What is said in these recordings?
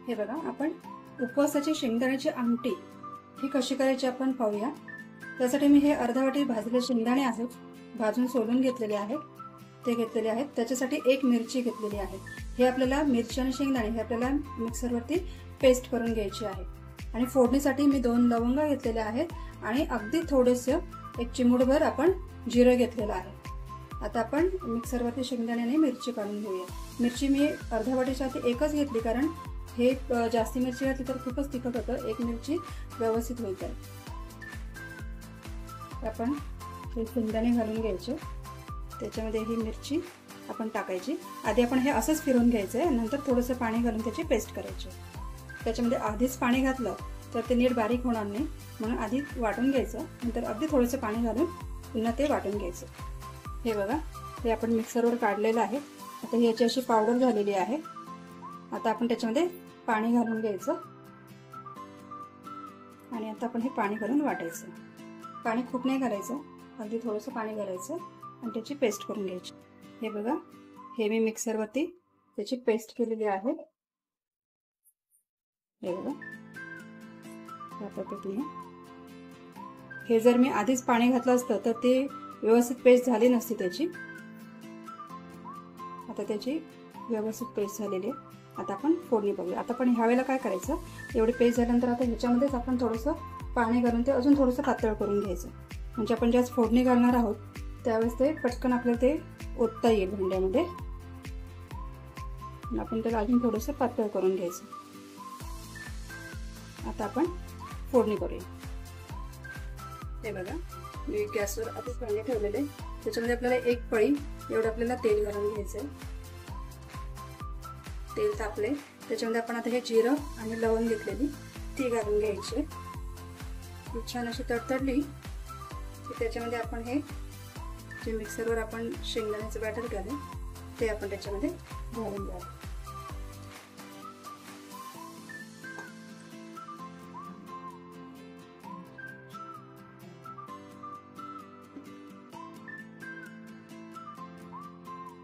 हे बघा, आपण उपवासाची शेंगदाण्याची आमटी ही कशी करायची आपण पाहूया। त्यासाठी मी हे अर्धा वाटी भाजलेले शेंगदाणे आहेत, भाजून सोलून घेतलेले आहेत, ते घेतलेले आहेत। त्याच्यासाठी एक मिरची घेतलेली आहे। हे आपल्याला मिरची आणि शेंगदाणे हे आपल्याला मिक्सरवरती पेस्ट करून घ्यायची आहे। आणि फोडणीसाठी मी 2 लवंग घेतलेले आहेत आणि अगदी थोडेसे एक चिमूटभर आपण जिरं घेतलेलं आहे। आता आपण मिक्सरवरती शेंगदाण्याने मिरची काढून घेऊया। मिरची मी अर्ध्या वाटीसाठी एकच घेतली, कारण हे जास्ती मिरची घातली तर खूपच तिखट होतं, एक मिरची व्यवस्थित होईल। तर आपण हे शेंगदाणे घालून घ्यायचे, त्याच्यामध्ये ही मिरची आपण टाकायची। आधी आपण हे असंच फिरवून घ्यायचं आहे, नंतर थोडंसं पाणी घालून त्याची पेस्ट करायची। त्याच्यामध्ये आधीच पाणी घातलं तर ते नीट बारीक होणार नाही, म्हणून आधी वाटून घ्यायचं, नंतर अगदी थोडंसं पाणी घालून पुन्हा ते वाटून घ्यायचं। हे बघा, हे आपण मिक्सरवर काढलेलं आहे। आता ही याची अशी पावडर झालेली आहे। आता आपण त्याच्यामध्ये पाणी घालून घ्यायचं आणि आता आपण हे पाणी घालून वाटायचं। पाणी खूप नाही घालायचं, अगदी थोडंसं पाणी घालायचं आणि त्याची पेस्ट करून घ्यायची। हे बघा, हे मी मिक्सरवरती त्याची पेस्ट केलेली आहे। हे बघा, या पद्धतीने। हे जर मी आधीच पाणी घातलं असतं तर ते व्यवस्थित पेस्ट झाली नसती त्याची। आता त्याची व्यवस्थित पेस्ट झालेली आहे। आता आपण फोडणी बघूया। आता पण ह्या वेळेला काय करायचं, एवढी पेस्ट झाल्यानंतर आता ह्याच्यामध्येच आपण थोडंसं पाणी घालून ते अजून थोडंसं पातळ करून घ्यायचं, म्हणजे आपण ज्यावेळेस फोडणी घालणार आहोत त्यावेळेस ते पटकन आपल्याला ते ओतता येईल भांड्यामध्ये। आपण त्याला अजून थोडंसं पातळ करून घ्यायचं। आता आपण फोडणी करूया। हे बघा, मी गॅसवर आधीच पाणी ठेवलेले, त्याच्यामध्ये आपल्याला एक पळी एवढं आपल्याला तेल घालून घ्यायचंय। तेल तापले, त्याच्यामध्ये आपण आता हे जिरं आणि लवंग घेतलेली ती घालून घ्यायची। छान अशी तडतडली की त्याच्यामध्ये आपण हे जे मिक्सरवर आपण शेंगदाण्याचं बॅटर घालू ते आपण त्याच्यामध्ये घालून घ्यावं।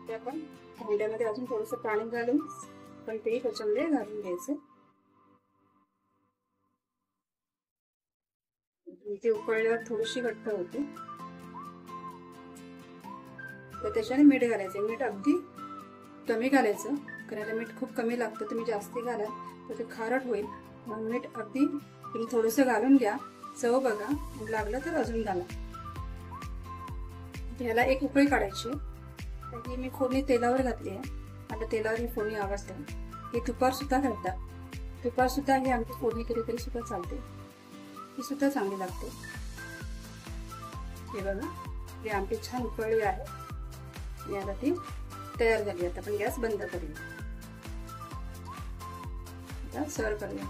ते आपण भांड्यामध्ये अजून थोडंसं पाणी घालून पण ते त्याच्यामध्ये घालून घ्यायचं। ते उकळल्यावर थोडीशी घट्ट होते, तर त्याच्याने मीठ घालायचं। मीठ अगदी कमी घालायचं, कारण मीठ खूप कमी लागतं, तुम्ही जास्ती घालाल तर ते खारट होईल। म्हणून मीठ अगदी तुम्ही थोडंसं घालून घ्या, चव बघा, लागलं तर अजून घाला। ह्याला एक उकळी काढायची। ही मी फोडणी तेलावर घातली आहे। आता तेलावर ही फोडणी आवडते, हे तुपावर सुद्धा घालतात। तुपावर सुद्धा ही आमची फोडणी केली तरी सुद्धा चालते, ही सुद्धा चांगली लागते। हे बघा, ही आमटी छान उकळली आहे आणि आता ती तयार झाली। आता आपण गॅस बंद करूया, आता सर्व करूया।